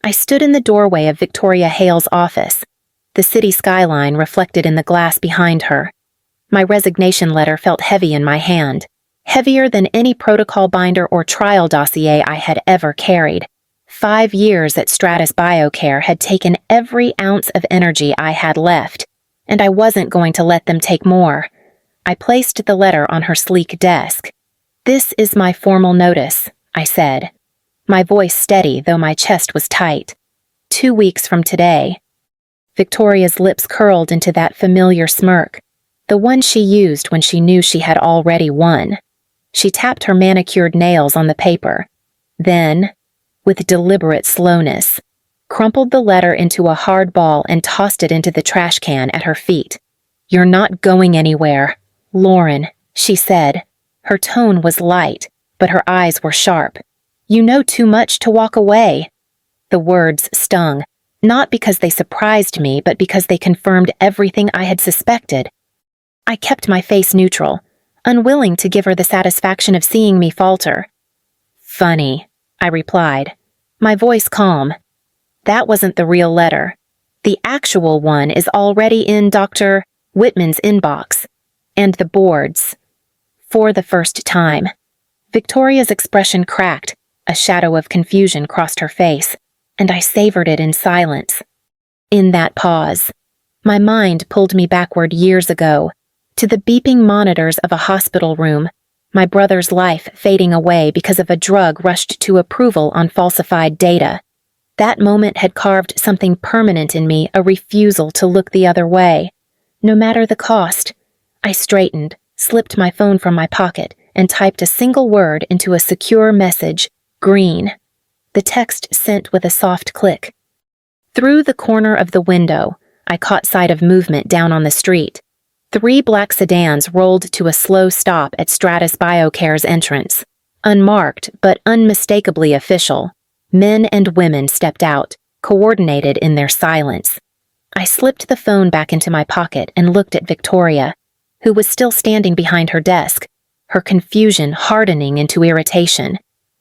I stood in the doorway of Victoria Hale's office, the city skyline reflected in the glass behind her. My resignation letter felt heavy in my hand, heavier than any protocol binder or trial dossier I had ever carried. 5 years at Stratus BioCare had taken every ounce of energy I had left, and I wasn't going to let them take more. I placed the letter on her sleek desk. "This is my formal notice," I said, my voice steady though my chest was tight. 2 weeks from today. Victoria's lips curled into that familiar smirk, the one she used when she knew she had already won. She tapped her manicured nails on the paper, then, with deliberate slowness, crumpled the letter into a hard ball and tossed it into the trash can at her feet. "You're not going anywhere, Lauren," she said. Her tone was light, but her eyes were sharp. "You know too much to walk away." The words stung, not because they surprised me, but because they confirmed everything I had suspected. I kept my face neutral, unwilling to give her the satisfaction of seeing me falter. "Funny," I replied, my voice calm. "That wasn't the real letter. The actual one is already in Dr. Whitman's inbox, and the board's. For the first time." Victoria's expression cracked, a shadow of confusion crossed her face, and I savored it in silence. In that pause, my mind pulled me backward years ago, to the beeping monitors of a hospital room, my brother's life fading away because of a drug rushed to approval on falsified data. That moment had carved something permanent in me, a refusal to look the other way, no matter the cost. I straightened, slipped my phone from my pocket, and typed a single word into a secure message, "Green." The text sent with a soft click. Through the corner of the window, I caught sight of movement down on the street. 3 black sedans rolled to a slow stop at Stratus BioCare's entrance. Unmarked, but unmistakably official, men and women stepped out, coordinated in their silence. I slipped the phone back into my pocket and looked at Victoria, who was still standing behind her desk, her confusion hardening into irritation.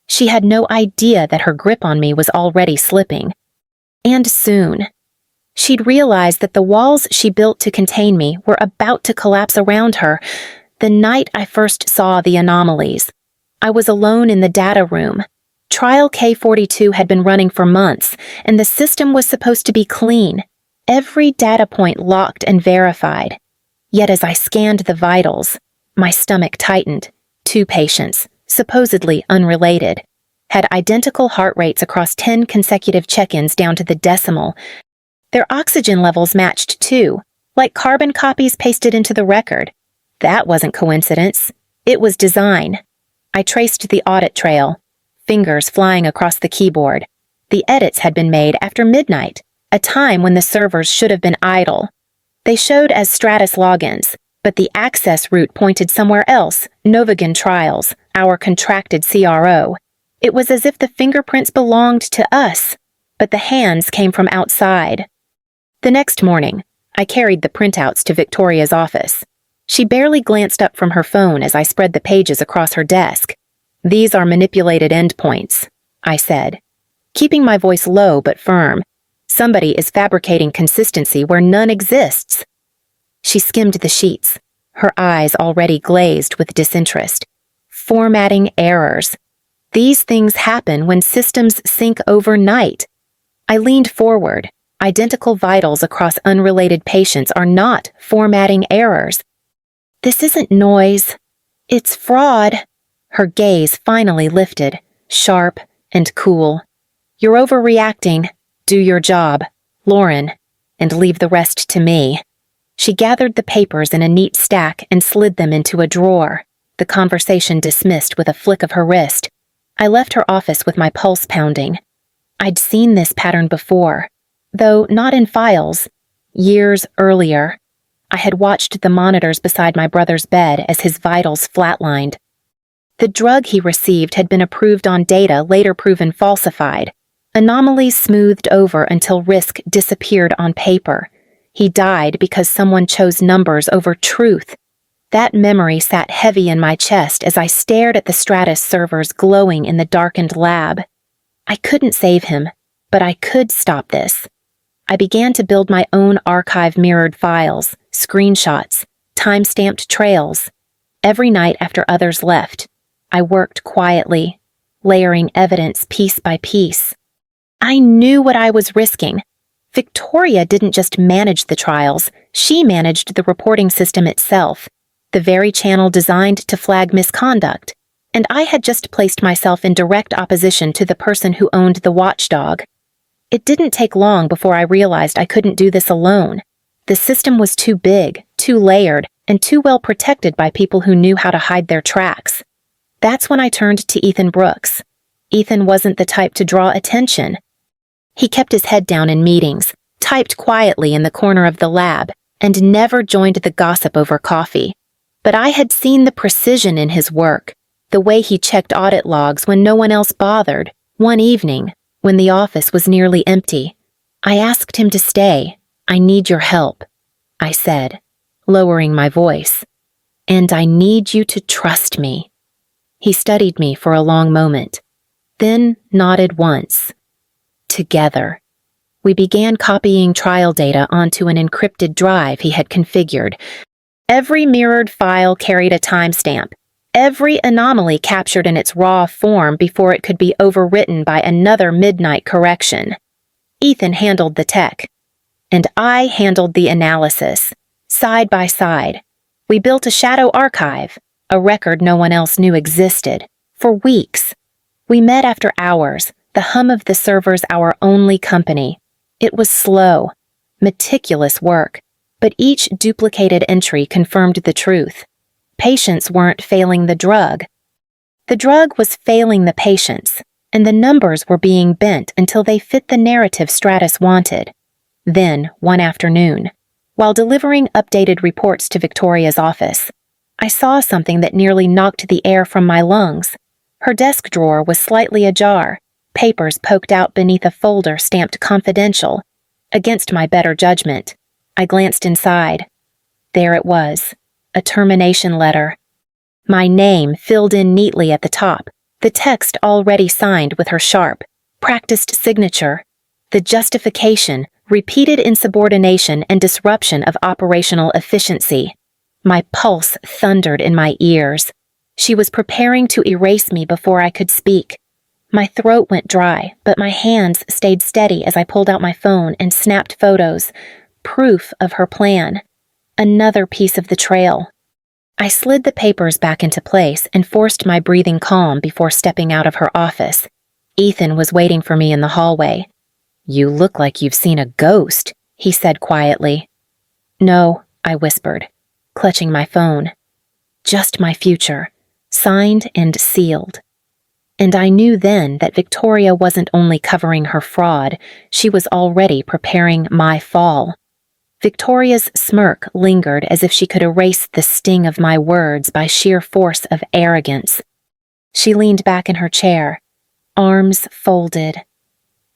She had no idea that her grip on me was already slipping. And soon. She'd realized that the walls she built to contain me were about to collapse around her. The night I first saw the anomalies, I was alone in the data room. Trial K42 had been running for months, and the system was supposed to be clean, every data point locked and verified. Yet as I scanned the vitals, my stomach tightened. 2 patients, supposedly unrelated, had identical heart rates across 10 consecutive check-ins down to the decimal. Their oxygen levels matched too, like carbon copies pasted into the record. That wasn't coincidence. It was design. I traced the audit trail, fingers flying across the keyboard. The edits had been made after midnight, a time when the servers should have been idle. They showed as Stratus logins, but the access route pointed somewhere else, Novigan Trials, our contracted CRO. It was as if the fingerprints belonged to us, but the hands came from outside. The next morning, I carried the printouts to Victoria's office. She barely glanced up from her phone as I spread the pages across her desk. "These are manipulated endpoints," I said, keeping my voice low but firm. "Somebody is fabricating consistency where none exists." She skimmed the sheets, her eyes already glazed with disinterest. "Formatting errors. These things happen when systems sync overnight." I leaned forward. Identical vitals across unrelated patients are not formatting errors. "This isn't noise. It's fraud." Her gaze finally lifted, sharp and cool. "You're overreacting. Do your job, Lauren, and leave the rest to me." She gathered the papers in a neat stack and slid them into a drawer, the conversation dismissed with a flick of her wrist. I left her office with my pulse pounding. I'd seen this pattern before, though not in files. Years earlier, I had watched the monitors beside my brother's bed as his vitals flatlined. The drug he received had been approved on data later proven falsified, anomalies smoothed over until risk disappeared on paper. He died because someone chose numbers over truth. That memory sat heavy in my chest as I stared at the Stratus servers glowing in the darkened lab. I couldn't save him. But I could stop this. I began to build my own archive mirrored files, screenshots, time-stamped trails. Every night after others left, I worked quietly, layering evidence piece by piece. I knew what I was risking. Victoria didn't just manage the trials, she managed the reporting system itself, the very channel designed to flag misconduct, and I had just placed myself in direct opposition to the person who owned the watchdog. It didn't take long before I realized I couldn't do this alone. The system was too big, too layered, and too well protected by people who knew how to hide their tracks. That's when I turned to Ethan Brooks. Ethan wasn't the type to draw attention. He kept his head down in meetings, typed quietly in the corner of the lab, and never joined the gossip over coffee. But I had seen the precision in his work, the way he checked audit logs when no one else bothered. One evening, when the office was nearly empty, I asked him to stay. "I need your help," I said, lowering my voice. "And I need you to trust me." He studied me for a long moment, then nodded once. Together, we began copying trial data onto an encrypted drive he had configured. Every mirrored file carried a timestamp, every anomaly captured in its raw form before it could be overwritten by another midnight correction. Ethan handled the tech, and I handled the analysis. Side by side, we built a shadow archive, a record no one else knew existed, for weeks. We met after hours, the hum of the servers our only company. It was slow, meticulous work, but each duplicated entry confirmed the truth. Patients weren't failing the drug. The drug was failing the patients, and the numbers were being bent until they fit the narrative Stratus wanted. Then, one afternoon, while delivering updated reports to Victoria's office, I saw something that nearly knocked the air from my lungs. Her desk drawer was slightly ajar, papers poked out beneath a folder stamped confidential. Against my better judgment, I glanced inside. There it was, a termination letter. My name filled in neatly at the top, the text already signed with her sharp, practiced signature. The justification, repeated insubordination and disruption of operational efficiency. My pulse thundered in my ears. She was preparing to erase me before I could speak. My throat went dry, but my hands stayed steady as I pulled out my phone and snapped photos, proof of her plan. Another piece of the trail. I slid the papers back into place and forced my breathing calm before stepping out of her office. Ethan was waiting for me in the hallway. "You look like you've seen a ghost," he said quietly. "No," I whispered, clutching my phone. "Just my future, signed and sealed." And I knew then that Victoria wasn't only covering her fraud, she was already preparing my fall. Victoria's smirk lingered as if she could erase the sting of my words by sheer force of arrogance. She leaned back in her chair, arms folded.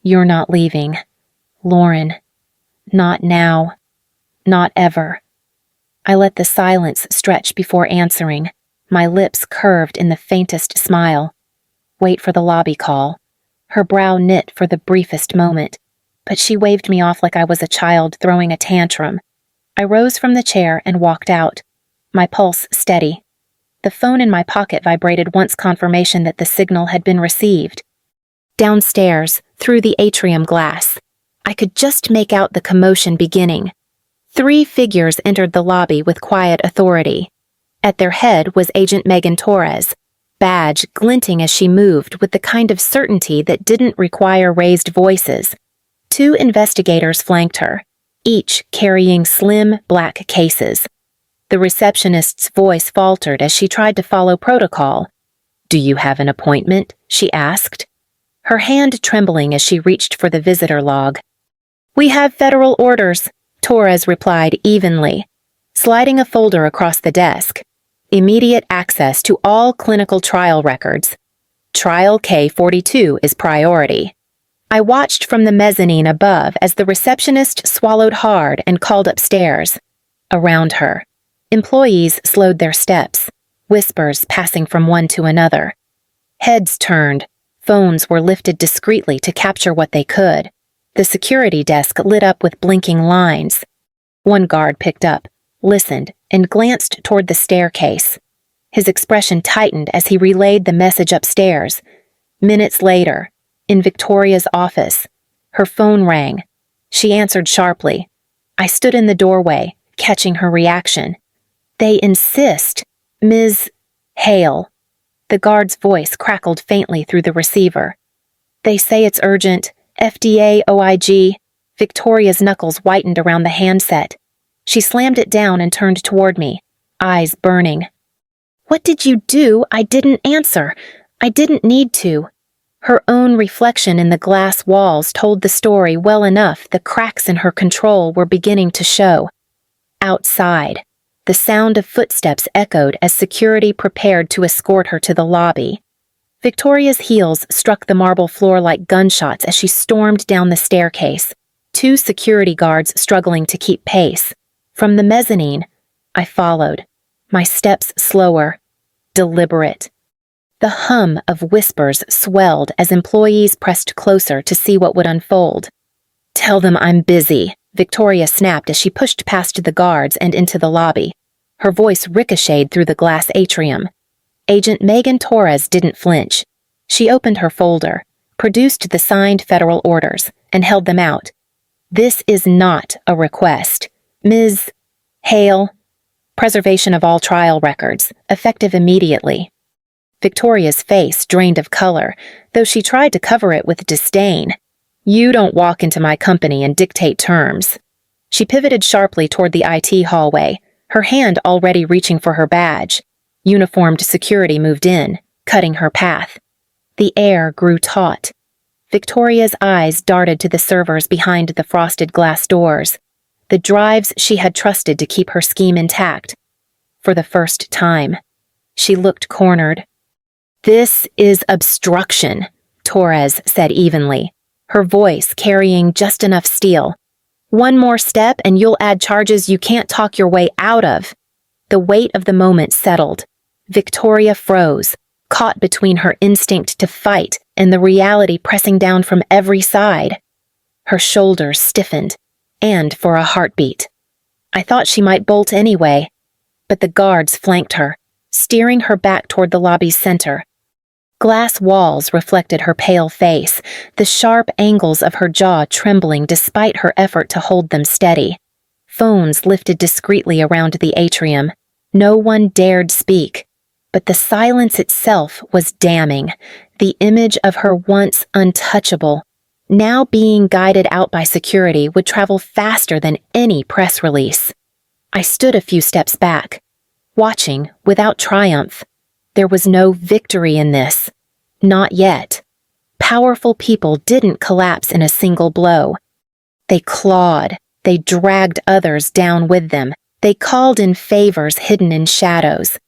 "You're not leaving, Lauren. Not now. Not ever." I let the silence stretch before answering, my lips curved in the faintest smile. Wait for the lobby call. Her brow knit for the briefest moment, but she waved me off like I was a child throwing a tantrum. I rose from the chair and walked out, my pulse steady. The phone in my pocket vibrated once confirmation that the signal had been received. Downstairs, through the atrium glass, I could just make out the commotion beginning. 3 figures entered the lobby with quiet authority. At their head was Agent Megan Torres, badge glinting as she moved with the kind of certainty that didn't require raised voices. 2 investigators flanked her, each carrying slim, black cases. The receptionist's voice faltered as she tried to follow protocol. "Do you have an appointment?" she asked, her hand trembling as she reached for the visitor log. "We have federal orders," Torres replied evenly, sliding a folder across the desk. "Immediate access to all clinical trial records. Trial K42 is priority." I watched from the mezzanine above as the receptionist swallowed hard and called upstairs. Around her, employees slowed their steps, whispers passing from one to another. Heads turned, Phones were lifted discreetly to capture what they could. The security desk lit up with blinking lines. One guard picked up, listened, and glanced toward the staircase. His expression tightened as he relayed the message upstairs. Minutes later, in Victoria's office, her phone rang. She answered sharply. I stood in the doorway, catching her reaction. They insist, Ms. Hale. The guard's voice crackled faintly through the receiver. They say it's urgent. FDA, OIG. Victoria's knuckles whitened around the handset. She slammed it down and turned toward me, eyes burning. What did you do? I didn't answer. I didn't need to. Her own reflection in the glass walls told the story well enough the cracks in her control were beginning to show. Outside, the sound of footsteps echoed as security prepared to escort her to the lobby. Victoria's heels struck the marble floor like gunshots as she stormed down the staircase, two security guards struggling to keep pace. From the mezzanine, I followed, my steps slower, deliberate. The hum of whispers swelled as employees pressed closer to see what would unfold. Tell them I'm busy, Victoria snapped as she pushed past the guards and into the lobby. Her voice ricocheted through the glass atrium. Agent Megan Torres didn't flinch. She opened her folder, produced the signed federal orders, and held them out. This is not a request. Ms. Hale, preservation of all trial records, effective immediately. Victoria's face drained of color, though she tried to cover it with disdain. You don't walk into my company and dictate terms. She pivoted sharply toward the IT hallway, her hand already reaching for her badge. Uniformed security moved in, cutting her path. The air grew taut. Victoria's eyes darted to the servers behind the frosted glass doors, the drives she had trusted to keep her scheme intact. For the first time, she looked cornered. This is obstruction, Torres said evenly, her voice carrying just enough steel. One more step and you'll add charges you can't talk your way out of. The weight of the moment settled. Victoria froze, caught between her instinct to fight and the reality pressing down from every side. Her shoulders stiffened, and for a heartbeat. I thought she might bolt anyway, but the guards flanked her, steering her back toward the lobby's center. Glass walls reflected her pale face, the sharp angles of her jaw trembling despite her effort to hold them steady. Phones lifted discreetly around the atrium. No one dared speak. But the silence itself was damning, the image of her once untouchable, now being guided out by security, would travel faster than any press release. I stood a few steps back, watching without triumph. There was no victory in this. Not yet. Powerful people didn't collapse in a single blow. They clawed, they dragged others down with them, they called in favors hidden in shadows.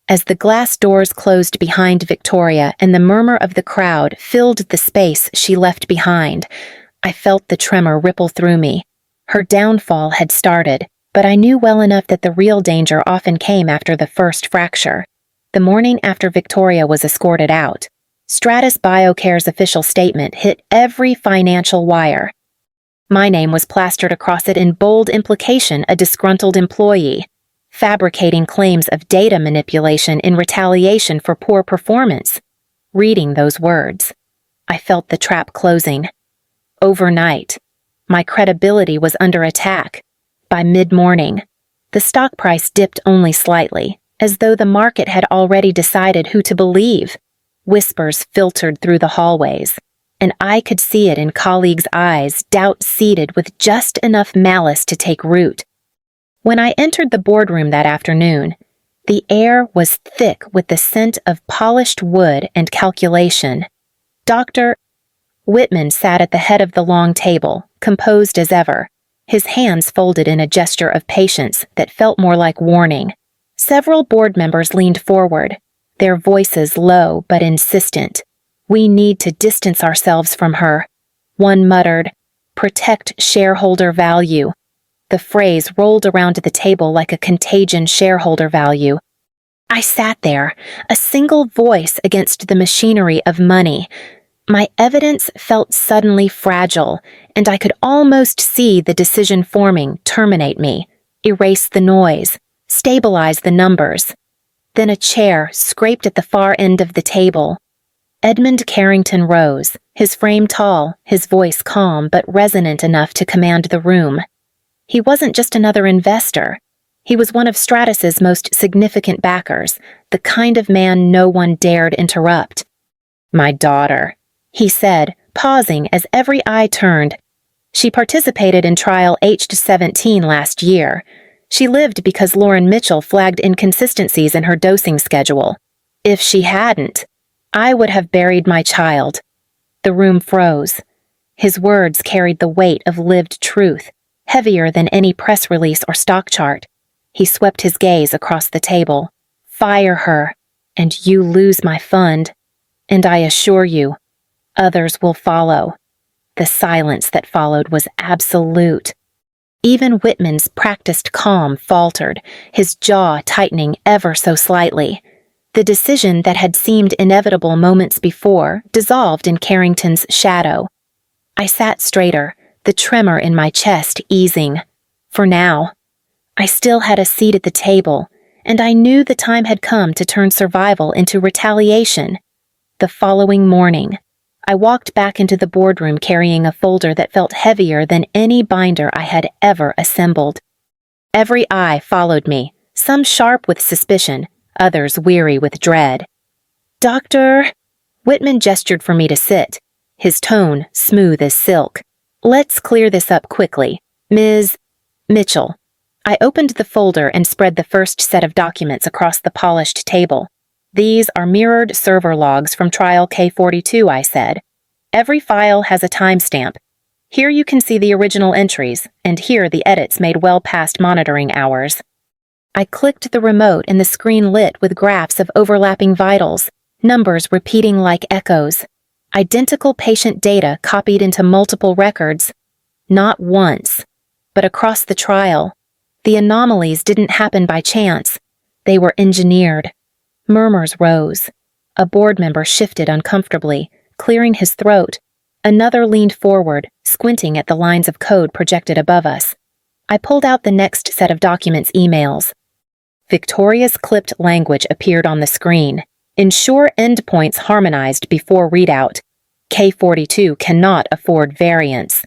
As the glass doors closed behind Victoria and the murmur of the crowd filled the space she left behind, I felt the tremor ripple through me. Her downfall had started, but I knew well enough that the real danger often came after the first fracture. The morning after Victoria was escorted out, Stratus BioCare's official statement hit every financial wire. My name was plastered across it in bold implication, a disgruntled employee, fabricating claims of data manipulation in retaliation for poor performance. Reading those words, I felt the trap closing. Overnight, my credibility was under attack. By mid-morning, the stock price dipped only slightly, as though the market had already decided who to believe. Whispers filtered through the hallways, and I could see it in colleagues' eyes, doubt seeded with just enough malice to take root. When I entered the boardroom that afternoon, the air was thick with the scent of polished wood and calculation. Dr. Whitman sat at the head of the long table, composed as ever, his hands folded in a gesture of patience that felt more like warning. Several board members leaned forward, their voices low but insistent. We need to distance ourselves from her. One muttered, protect shareholder value. The phrase rolled around the table like a contagion shareholder value. I sat there, a single voice against the machinery of money, My evidence felt suddenly fragile, and I could almost see the decision forming: terminate me, erase the noise, stabilize the numbers. Then a chair scraped at the far end of the table. Edmund Carrington rose, his frame tall, his voice calm but resonant enough to command the room. He wasn't just another investor. He was one of Stratus's most significant backers, the kind of man no one dared interrupt. "My daughter," he said, pausing as every eye turned. "She participated in trial aged 17 last year. She lived because Lauren Mitchell flagged inconsistencies in her dosing schedule. If she hadn't, I would have buried my child." The room froze. His words carried the weight of lived truth, heavier than any press release or stock chart. He swept his gaze across the table. "Fire her, and you lose my fund. And I assure you, others will follow." The silence that followed was absolute. Even Whitman's practiced calm faltered, his jaw tightening ever so slightly. The decision that had seemed inevitable moments before dissolved in Carrington's shadow. I sat straighter, the tremor in my chest easing. For now, I still had a seat at the table, and I knew the time had come to turn survival into retaliation. The following morning, I walked back into the boardroom carrying a folder that felt heavier than any binder I had ever assembled. Every eye followed me, some sharp with suspicion, others weary with dread. "Doctor," Whitman gestured for me to sit, his tone smooth as silk. "Let's clear this up quickly. Ms. Mitchell." I opened the folder and spread the first set of documents across the polished table. "These are mirrored server logs from trial K42, I said. Every file has a timestamp. Here you can see the original entries, and here the edits made well past monitoring hours." I clicked the remote and the screen lit with graphs of overlapping vitals, numbers repeating like echoes. Identical patient data copied into multiple records. Not once, but across the trial. The anomalies didn't happen by chance. They were engineered. Murmurs rose. A board member shifted uncomfortably, clearing his throat. Another leaned forward, squinting at the lines of code projected above us. I pulled out the next set of documents' emails. Victoria's clipped language appeared on the screen. "Ensure endpoints harmonized before readout. K42 cannot afford variance."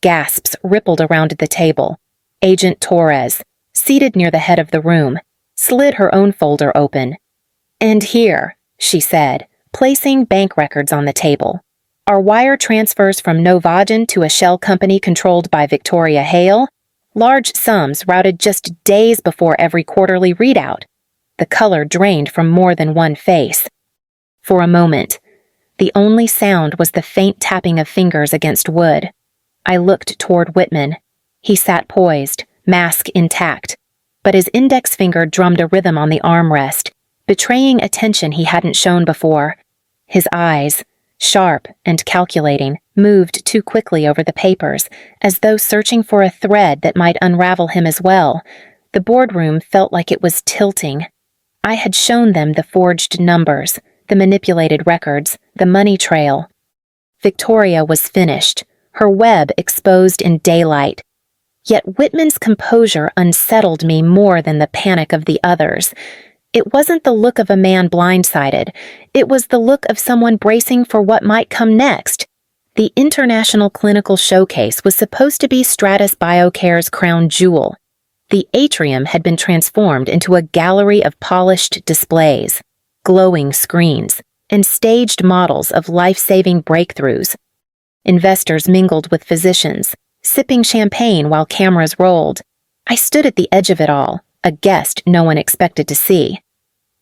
Gasps rippled around the table. Agent Torres, seated near the head of the room, slid her own folder open. "And here," she said, placing bank records on the table, "are wire transfers from Novagen to a shell company controlled by Victoria Hale. Large sums routed just days before every quarterly readout." The color drained from more than one face. For a moment, the only sound was the faint tapping of fingers against wood. I looked toward Whitman. He sat poised, mask intact, but his index finger drummed a rhythm on the armrest, betraying a tension he hadn't shown before. His eyes, sharp and calculating, moved too quickly over the papers, as though searching for a thread that might unravel him as well. The boardroom felt like it was tilting. I had shown them the forged numbers, the manipulated records, the money trail. Victoria was finished, her web exposed in daylight. Yet Whitman's composure unsettled me more than the panic of the others. It wasn't the look of a man blindsided. It was the look of someone bracing for what might come next. The International Clinical Showcase was supposed to be Stratus BioCare's crown jewel. The atrium had been transformed into a gallery of polished displays, glowing screens, and staged models of life-saving breakthroughs. Investors mingled with physicians, sipping champagne while cameras rolled. I stood at the edge of it all, a guest no one expected to see.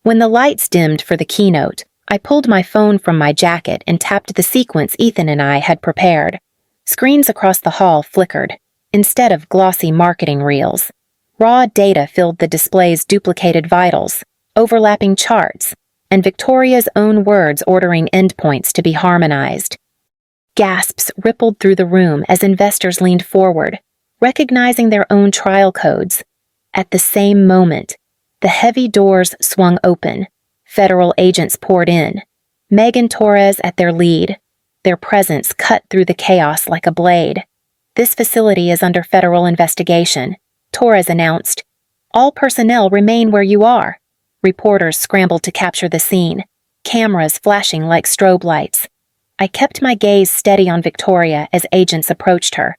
When the lights dimmed for the keynote, I pulled my phone from my jacket and tapped the sequence Ethan and I had prepared. Screens across the hall flickered, instead of glossy marketing reels. Raw data filled the display's duplicated vitals, overlapping charts, and Victoria's own words ordering endpoints to be harmonized. Gasps rippled through the room as investors leaned forward, recognizing their own trial codes. At the same moment, the heavy doors swung open. Federal agents poured in, Megan Torres at their lead. Their presence cut through the chaos like a blade. "This facility is under federal investigation," Torres announced. "All personnel remain where you are." Reporters scrambled to capture the scene, cameras flashing like strobe lights. I kept my gaze steady on Victoria as agents approached her.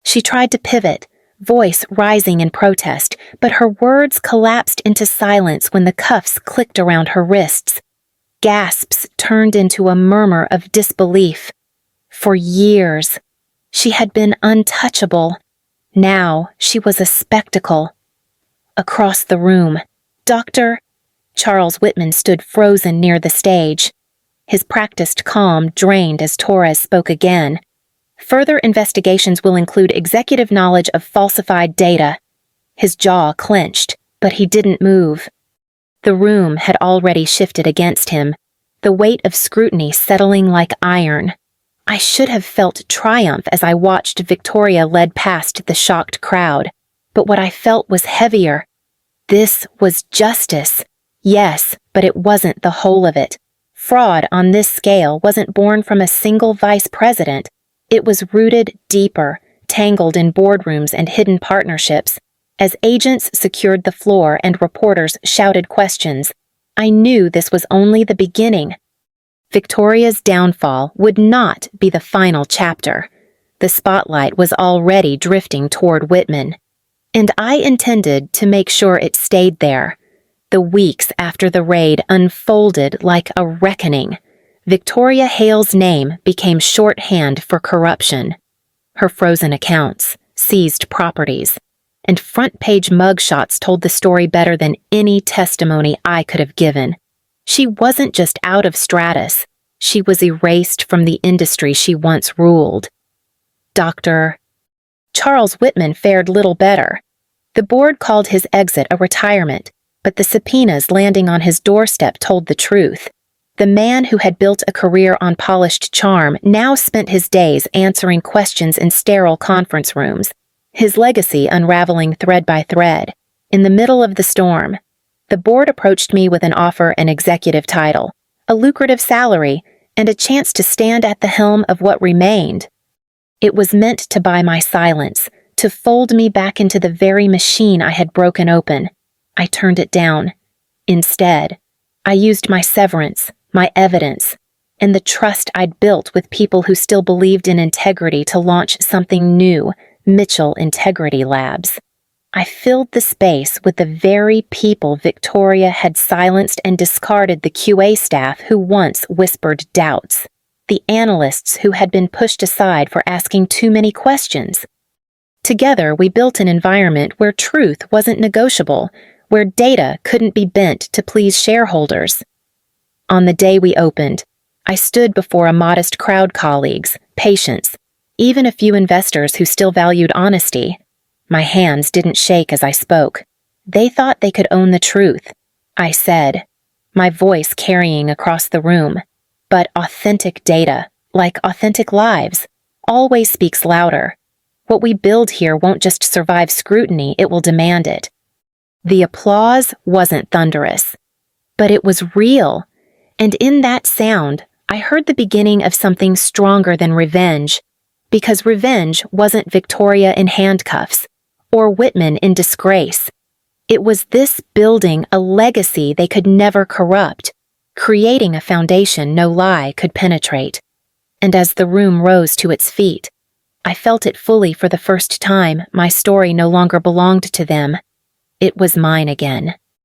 She tried to pivot, voice rising in protest, but her words collapsed into silence when the cuffs clicked around her wrists. Gasps turned into a murmur of disbelief. For years, she had been untouchable. Now she was a spectacle. Across the room, Dr. Charles Whitman stood frozen near the stage. His practiced calm drained as Torres spoke again. "Further investigations will include executive knowledge of falsified data." His jaw clenched, but he didn't move. The room had already shifted against him, the weight of scrutiny settling like iron. I should have felt triumph as I watched Victoria led past the shocked crowd, but what I felt was heavier. This was justice. Yes, but it wasn't the whole of it. Fraud on this scale wasn't born from a single vice president. It was rooted deeper, tangled in boardrooms and hidden partnerships. As agents secured the floor and reporters shouted questions, I knew this was only the beginning. Victoria's downfall would not be the final chapter. The spotlight was already drifting toward Whitman, and I intended to make sure it stayed there. The weeks after the raid unfolded like a reckoning. Victoria Hale's name became shorthand for corruption. Her frozen accounts, seized properties, and front-page mugshots told the story better than any testimony I could have given. She wasn't just out of Stratus. She was erased from the industry she once ruled. Dr. Charles Whitman fared little better. The board called his exit a retirement, but the subpoenas landing on his doorstep told the truth. The man who had built a career on polished charm now spent his days answering questions in sterile conference rooms, his legacy unraveling thread by thread. In the middle of the storm, the board approached me with an offer an executive title, a lucrative salary, and a chance to stand at the helm of what remained. It was meant to buy my silence, to fold me back into the very machine I had broken open. I turned it down. Instead, I used my severance, my evidence, and the trust I'd built with people who still believed in integrity to launch something new, Mitchell Integrity Labs. I filled the space with the very people Victoria had silenced and discarded the QA staff who once whispered doubts, the analysts who had been pushed aside for asking too many questions. Together, we built an environment where truth wasn't negotiable, where data couldn't be bent to please shareholders. On the day we opened, I stood before a modest crowd, colleagues, patients, even a few investors who still valued honesty. My hands didn't shake as I spoke. They thought they could own the truth. I said, my voice carrying across the room. But authentic data, like authentic lives, always speaks louder. What we build here won't just survive scrutiny, it will demand it. The applause wasn't thunderous, but it was real. And in that sound, I heard the beginning of something stronger than revenge, because revenge wasn't Victoria in handcuffs, or Whitman in disgrace. It was this building a legacy they could never corrupt, creating a foundation no lie could penetrate. And as the room rose to its feet, I felt it fully for the first time. My story no longer belonged to them. It was mine again.